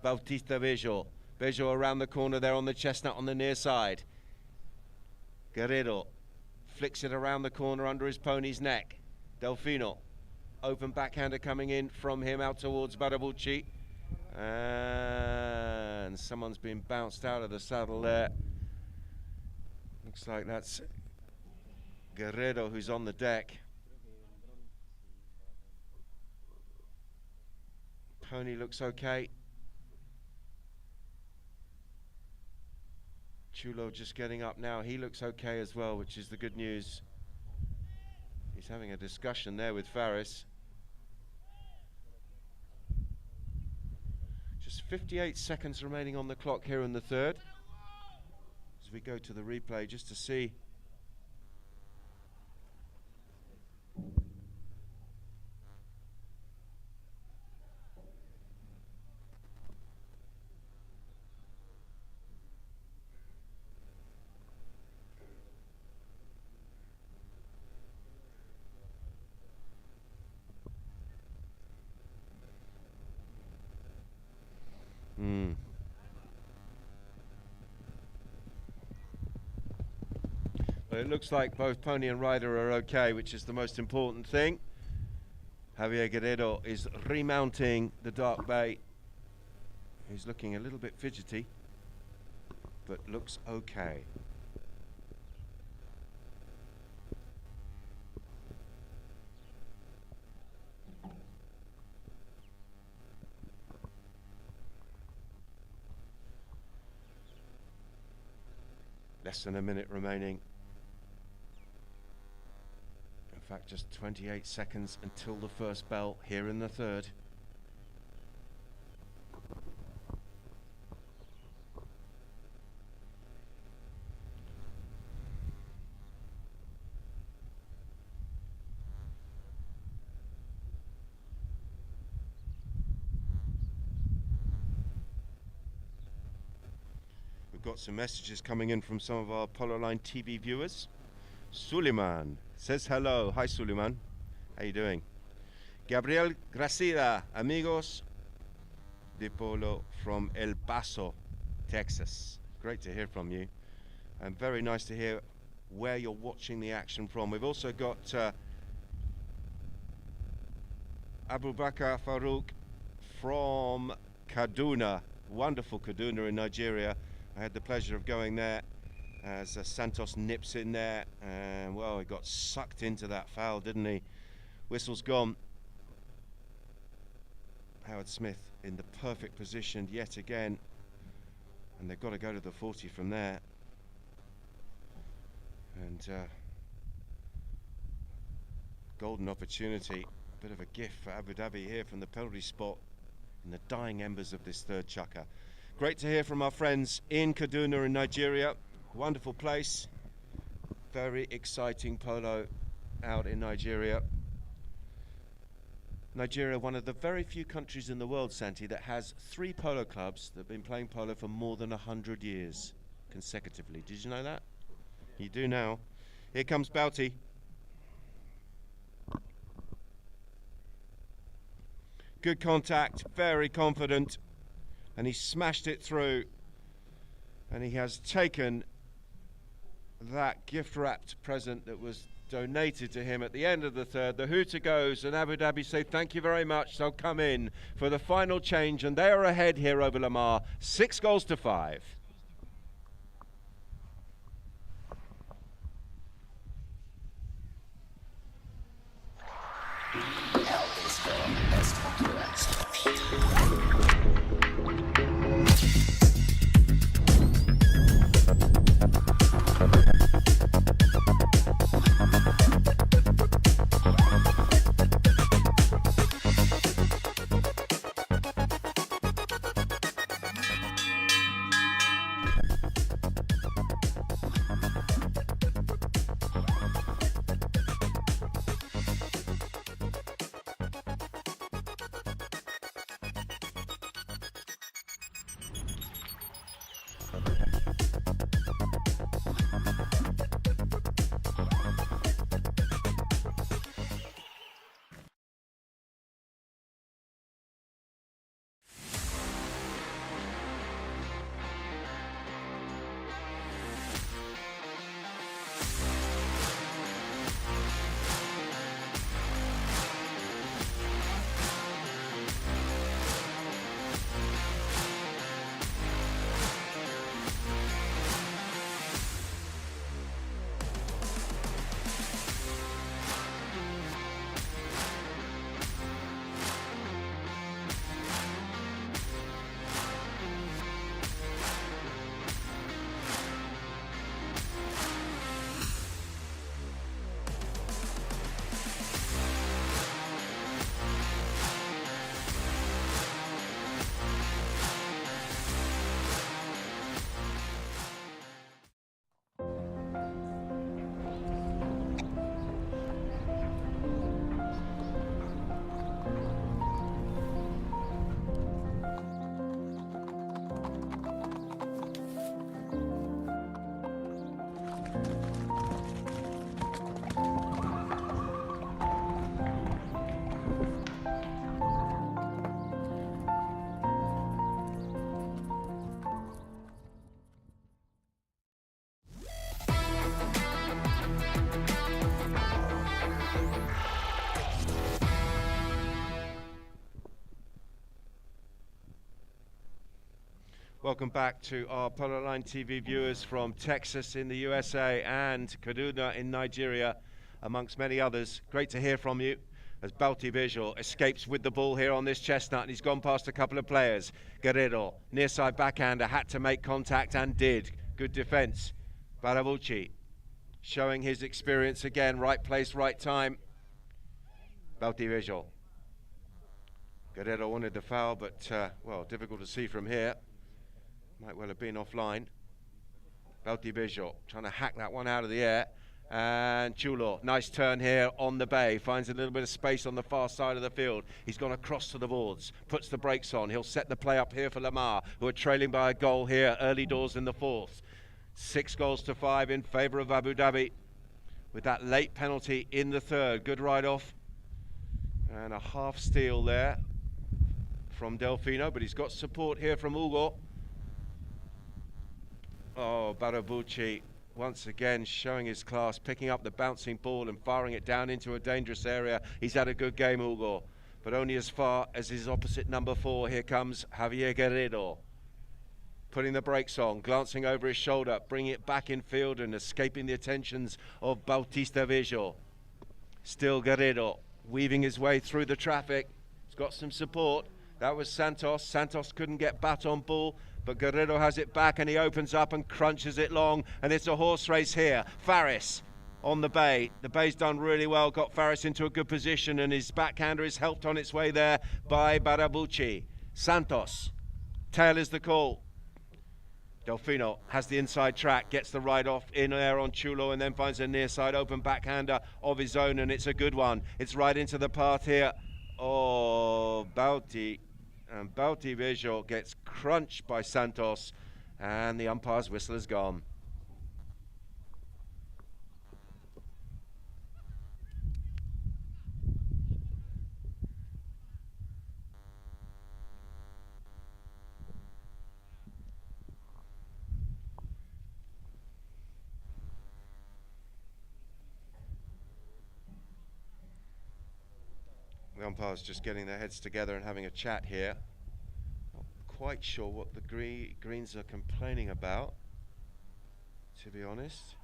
Bautista Bejo. Bejo around the corner there on the chestnut on the near side. Guerrero flicks it around the corner under his pony's neck. Delfino. Open backhander coming in from him out towards Barabucci. And someone's been bounced out of the saddle there. Looks like that's Guerrero who's on the deck. Pony looks okay. Chulo just getting up now. He looks okay as well, which is the good news. He's having a discussion there with Faris. Just 58 seconds remaining on the clock here in the third. As we go to the replay just to see. But it looks like both pony and rider are okay, which is the most important thing. Javier Guerrero is remounting the dark bay. He's looking a little bit fidgety, but looks okay. Less than a minute remaining. In fact, just 28 seconds until the first bell here in the third. Got some messages coming in from some of our Polo Line TV viewers. Suleiman says hello. Hi Suleiman, how you doing? Gabriel Gracida, amigos, de Polo from El Paso, Texas. Great to hear from you, and very nice to hear where you're watching the action from. We've also got Abu Bakr Farouk from Kaduna, wonderful Kaduna in Nigeria. I had the pleasure of going there as Santos nips in there, and well, he got sucked into that foul, didn't he? Whistle's gone. Howard Smith in the perfect position yet again, and they've got to go to the 40 from there. And golden opportunity, bit of a gift for Abu Dhabi here from the penalty spot in the dying embers of this third chukker. Great to hear from our friends in Kaduna in Nigeria. Wonderful place, very exciting polo out in Nigeria. Nigeria, one of the very few countries in the world, Santi, that has 3 polo clubs that have been playing polo for more than 100 years consecutively. Did you know that? You do now. Here comes Bouty. Good contact, very confident, and he smashed it through, and he has taken that gift-wrapped present that was donated to him at the end of the third. The hooter goes, and Abu Dhabi say thank you very much. They'll come in for the final change, and they are ahead here over Lamar, 6-5. Welcome back to our Polo Line TV viewers from Texas in the USA and Kaduna in Nigeria, amongst many others. Great to hear from you as Bouty Visual escapes with the ball here on this chestnut, and he's gone past a couple of players. Guerrero, near side backhander, had to make contact and did. Good defense. Barabuchi showing his experience again, right place, right time. Bouty Visual. Guerrero wanted the foul, but, well, difficult to see from here. Might well have been offline. Bouty Visual trying to hack that one out of the air. And Chulo, nice turn here on the bay. Finds a little bit of space on the far side of the field. He's gone across to the boards. Puts the brakes on. He'll set the play up here for Lamar, who are trailing by a goal here early doors in the fourth. 6-5 in favour of Abu Dhabi, with that late penalty in the third. Good ride off. And a half steal there from Delfino, but he's got support here from Ugo. Oh, Barabucci once again showing his class, picking up the bouncing ball and firing it down into a dangerous area. He's had a good game, Ugo, but only as far as his opposite number 4. Here comes Javier Guerrero, putting the brakes on, glancing over his shoulder, bringing it back in field and escaping the attentions of Bautista Vejo. Still Guerrero, weaving his way through the traffic. He's got some support. That was Santos. Santos couldn't get bat on ball, but Guerrero has it back and he opens up and crunches it long, and it's a horse race here. Faris on the bay. The bay's done really well, got Faris into a good position, and his backhander is helped on its way there by Barabucci. Santos, tail is the call. Delfino has the inside track, gets the ride off in there on Chulo, and then finds a near side open backhander of his own, and it's a good one. It's right into the path here. Oh, Bauti. And Bauti Vejo gets crunched by Santos, and the umpire's whistle is gone. The umpires just getting their heads together and having a chat here. Not quite sure what the Greens are complaining about, to be honest.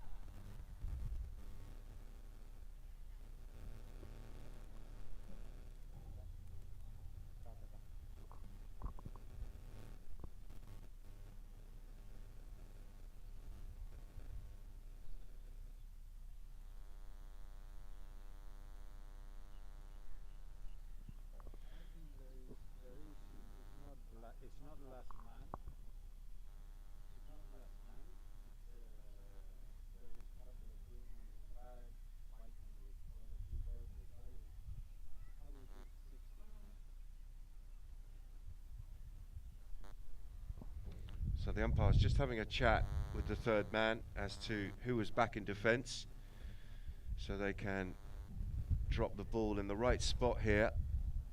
So the umpire's just having a chat with the third man as to who was back in defence, so they can drop the ball in the right spot here.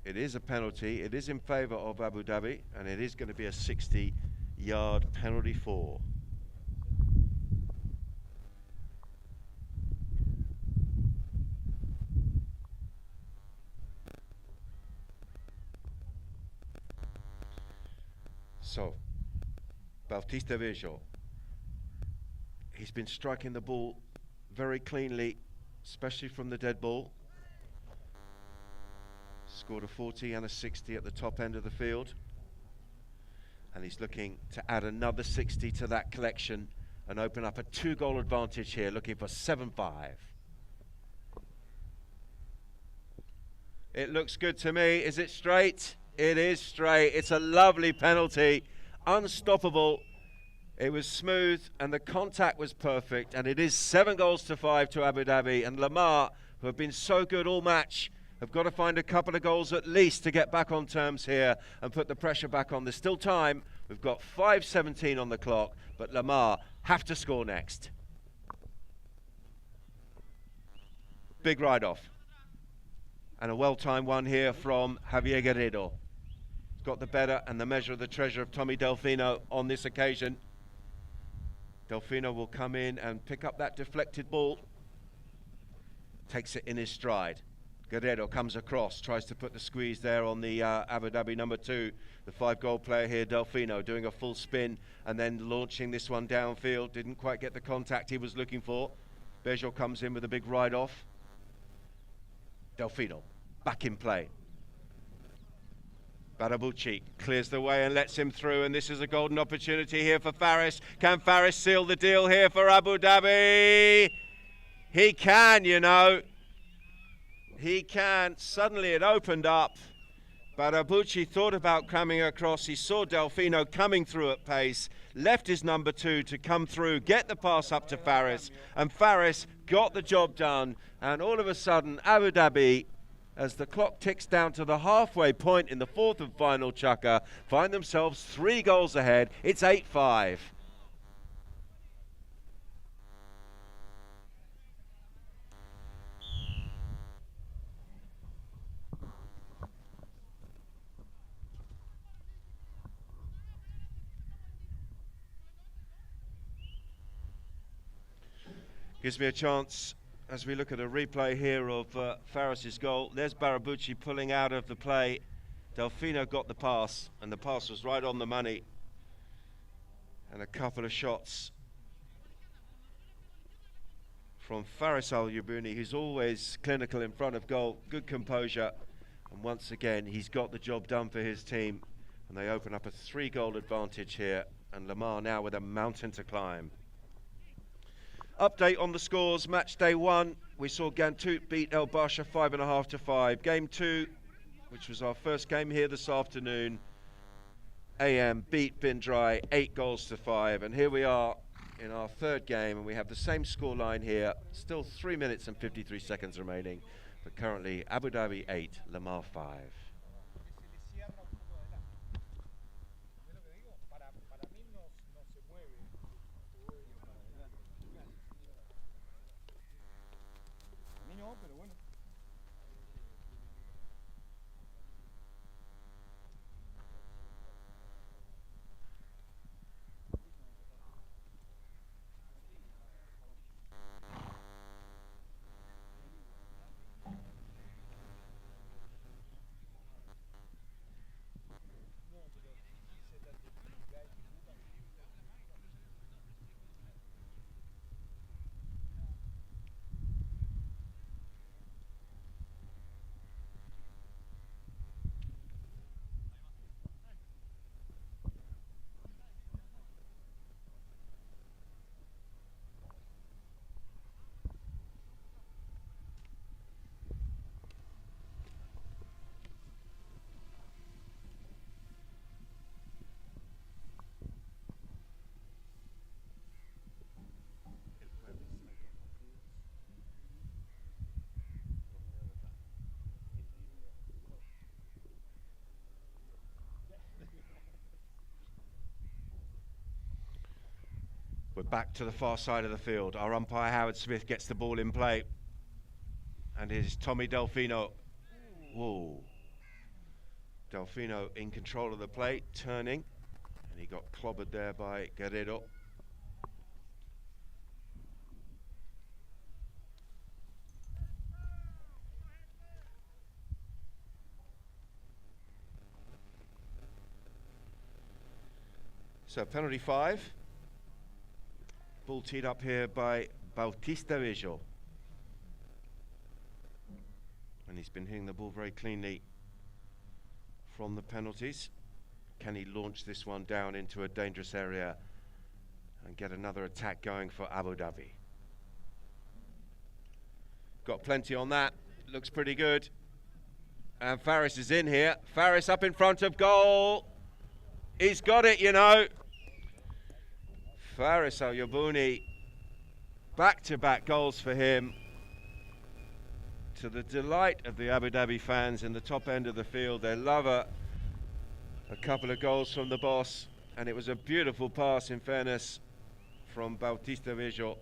It is a penalty. It is in favour of Abu Dhabi, and it is going to be a 60-yard penalty for. So, Bautista Vejo, he's been striking the ball very cleanly, especially from the dead ball. Scored a 40 and a 60 at the top end of the field, and he's looking to add another 60 to that collection and open up a 2-goal advantage here, looking for 7-5. It looks good to me. Is it straight? It is straight. It's a lovely penalty. Unstoppable. It was smooth and the contact was perfect, and it is 7-5 to Abu Dhabi. And Lamar, who have been so good all match, have got to find a couple of goals at least to get back on terms here and put the pressure back on. There's still time. We've got 5:17 on the clock, but Lamar have to score next. Big ride-off. And a well-timed one here from Javier Guerrero. Got the better and the measure of the treasure of Tommy Delfino on this occasion. Delfino will come in and pick up that deflected ball. Takes it in his stride. Guerrero comes across, tries to put the squeeze there on the Abu Dhabi number 2. The 5-goal player here, Delfino, doing a full spin and then launching this one downfield. Didn't quite get the contact he was looking for. Vejo comes in with a big ride-off. Delfino, back in play. Barabucci clears the way and lets him through, and this is a golden opportunity here for Faris. Can Faris seal the deal here for Abu Dhabi? He can, you know. He can. Suddenly it opened up. Barabucci thought about coming across. He saw Delfino coming through at pace, left his number 2 to come through, get the pass up to Faris, and Faris got the job done. And all of a sudden, Abu Dhabi, as the clock ticks down to the halfway point in the 4th and final chukka, find themselves 3 goals ahead. It's 8-5. Gives me a chance as we look at a replay here of Faris's goal. There's Barabucci pulling out of the play. Delfino got the pass, and the pass was right on the money. And a couple of shots from Faris Al-Yabuni, who's always clinical in front of goal, good composure. And once again, he's got the job done for his team. And they open up a 3-goal advantage here. And Lamar now with a mountain to climb. Update on the scores. Match day 1, we saw Ghantoot beat El Barsha 5.5 to 5. Game 2, which was our first game here this afternoon, AM beat Bin Dry 8 goals to 5. And here we are in our third game, and we have the same scoreline here. Still 3 minutes and 53 seconds remaining, but currently Abu Dhabi 8, Lamar 5. We're back to the far side of the field. Our umpire Howard Smith gets the ball in play. And here's Tommy Delfino. Whoa. Delfino in control of the play, turning. And he got clobbered there by Guerrero. So penalty 5. Ball teed up here by Bautista Vijo. And he's been hitting the ball very cleanly from the penalties. Can he launch this one down into a dangerous area and get another attack going for Abu Dhabi? Got plenty on that. Looks pretty good. And Faris is in here. Faris up in front of goal. He's got it, you know. Faris Al-Yabuni, back-to-back goals for him, to the delight of the Abu Dhabi fans in the top end of the field. They love a couple of goals from the boss, and it was a beautiful pass, in fairness, from Bautista Vijo.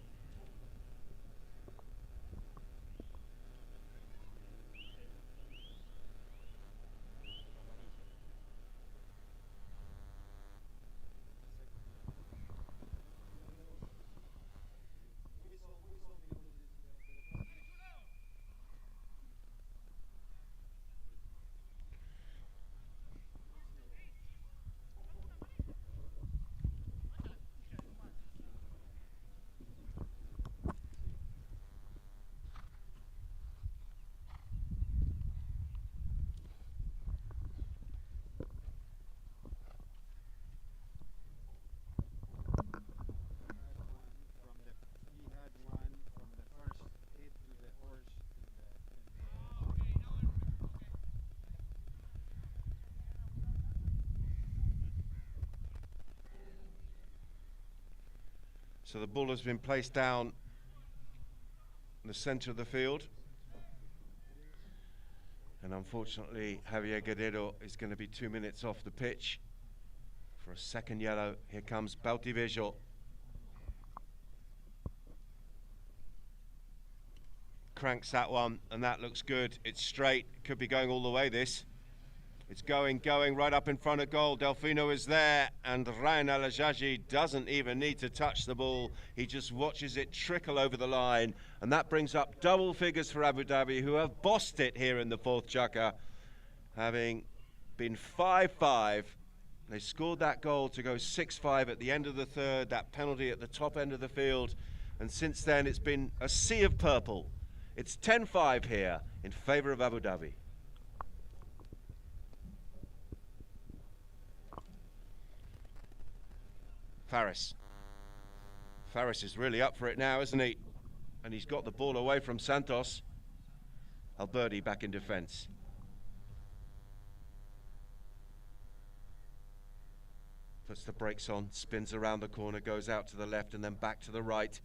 So the ball has been placed down in the centre of the field. And unfortunately, Javier Guerrero is going to be 2 minutes off the pitch for a second yellow. Here comes Bauti Vijo. Cranks that one, and that looks good. It's straight. Could be going all the way, this. It's going right up in front of goal. Delfino is there, and Ryan Al-Ajaji doesn't even need to touch the ball. He just watches it trickle over the line, and that brings up double figures for Abu Dhabi, who have bossed it here in the fourth chukka, having been 5-5. They scored that goal to go 6-5 at the end of the third, that penalty at the top end of the field, and since then it's been a sea of purple. It's 10-5 here in favour of Abu Dhabi. Faris is really up for it now, isn't he? And he's got the ball away from Santos. Alberti back in defence. Puts the brakes on, spins around the corner, goes out to the left and then back to the right,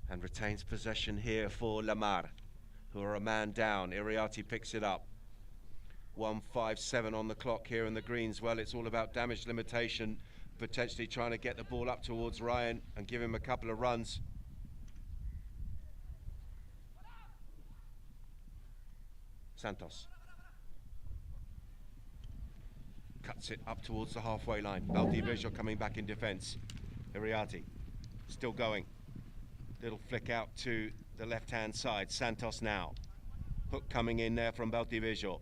and retains possession here for Lamar, who are a man down. Iriarty picks it up. 1:57 on the clock here in the Greens. Well, it's all about damage limitation, potentially trying to get the ball up towards Ryan and give him a couple of runs. Santos cuts it up towards the halfway line. Valdivieso coming back in defence. Iriarty still going. Little flick out to the left-hand side. Santos now. Hook coming in there from Valdivieso.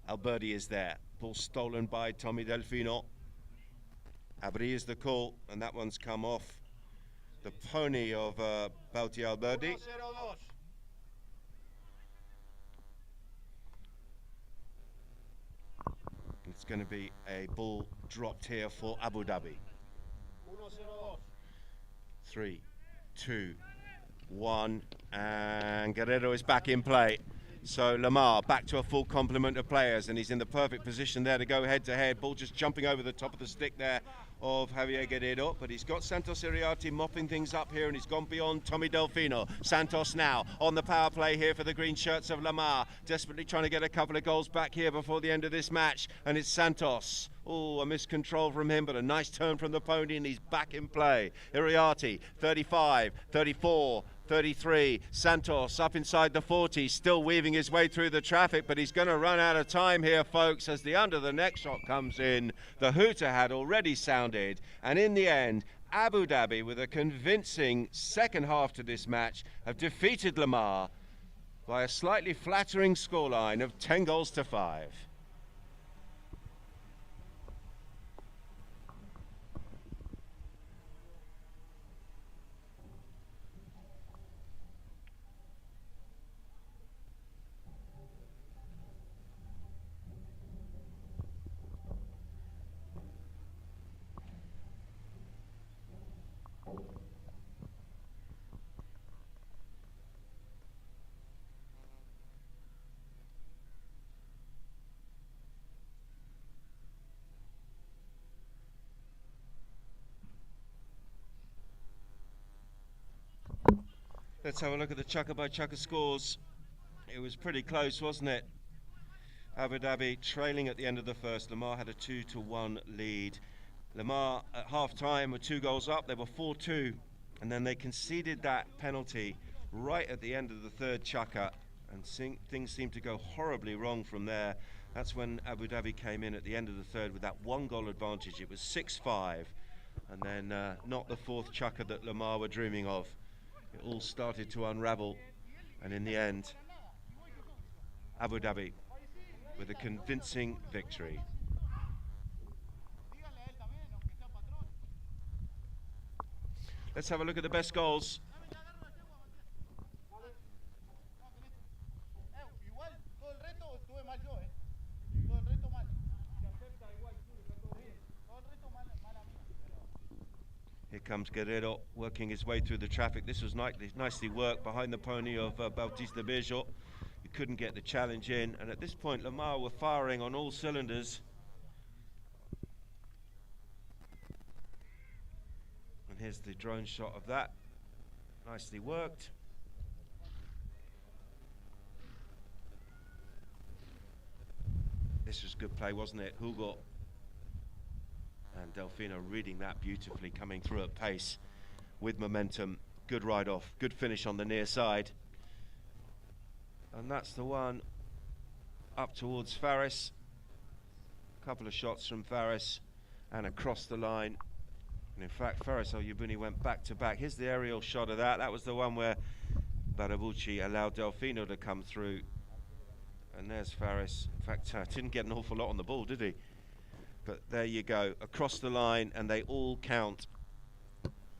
Alberti is there. Ball stolen by Tommy Delfino. Abri is the call, and that one's come off the pony of Bauti Alberti. It's going to be a ball dropped here for Abu Dhabi. 3, 2, 1, and Guerrero is back in play. So Lamar back to a full complement of players, and he's in the perfect position there to go head-to-head. Ball just jumping over the top of the stick there of Javier Guerrero, but he's got Santos Iriarty mopping things up here, and he's gone beyond Tommy Delfino. Santos now on the power play here for the green shirts of Lamar, desperately trying to get a couple of goals back here before the end of this match, and it's Santos. Oh, a miscontrol from him, but a nice turn from the pony, and he's back in play. Iriarty, 35, 34, 33, Santos up inside the 40, still weaving his way through the traffic, but he's going to run out of time here, folks, as the under the neck shot comes in. The hooter had already sounded, and in the end, Abu Dhabi, with a convincing second half to this match, have defeated Lamar by a slightly flattering scoreline of 10-5. Let's have a look at the chukka by chukka scores. It was pretty close, wasn't it? Abu Dhabi trailing at the end of the first. Lamar had a 2-1 lead. Lamar at half-time were 2 goals up. They were 4-2, and then they conceded that penalty right at the end of the third chukka, and things seemed to go horribly wrong from there. That's when Abu Dhabi came in at the end of the third with that 1-goal advantage. It was 6-5, and then not the fourth chukka that Lamar were dreaming of. It all started to unravel, and in the end, Abu Dhabi with a convincing victory. Let's have a look at the best goals. Here comes Guerrero working his way through the traffic. This was nicely worked behind the pony of Bautista Bejo. He couldn't get the challenge in, and at this point Lamar were firing on all cylinders. And here's the drone shot of that. Nicely worked. This was good play, wasn't it? Hugo and Delfino reading that beautifully, coming through at pace with momentum. Good ride off, good finish on the near side. And that's the one up towards Faris. Couple of shots from Faris and across the line. And in fact, Faris Al Yabuni went back to back. Here's the aerial shot of that. That was the one where Barabucci allowed Delfino to come through. And there's Faris. In fact, didn't get an awful lot on the ball, did he? But there you go, across the line, and they all count.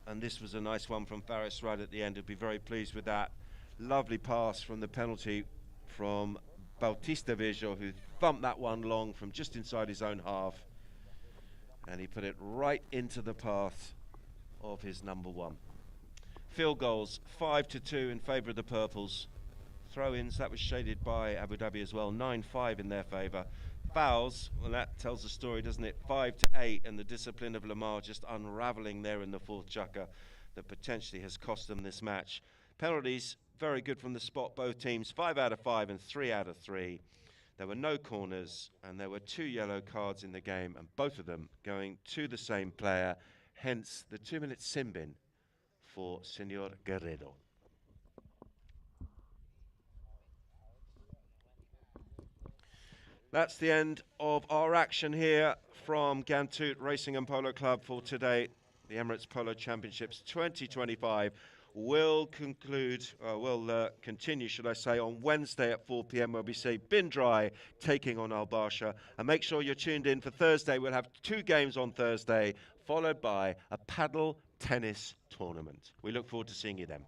And this was a nice one from Faris right at the end. He'd be very pleased with that. Lovely pass from the penalty from Bautista Vejo, who thumped that one long from just inside his own half. And he put it right into the path of his number one. Field goals, 5-2 in favour of the Purples. Throw-ins, that was shaded by Abu Dhabi as well, 9-5 in their favour. Fouls, well, that tells the story, doesn't it? 5-8, and the discipline of Lamar just unravelling there in the fourth chukker that potentially has cost them this match. Penalties, very good from the spot, both teams, 5 out of 5 and 3 out of 3. There were no corners, and there were 2 yellow cards in the game, and both of them going to the same player, hence the 2-minute sin bin for Senor Guerrero. That's the end of our action here from Ghantoot Racing and Polo Club for today. The Emirates Polo Championships 2025 will continue, should I say, on Wednesday at 4 p.m. where we see Bin Dry taking on Al Barsha. And make sure you're tuned in for Thursday. We'll have 2 games on Thursday, followed by a paddle tennis tournament. We look forward to seeing you then.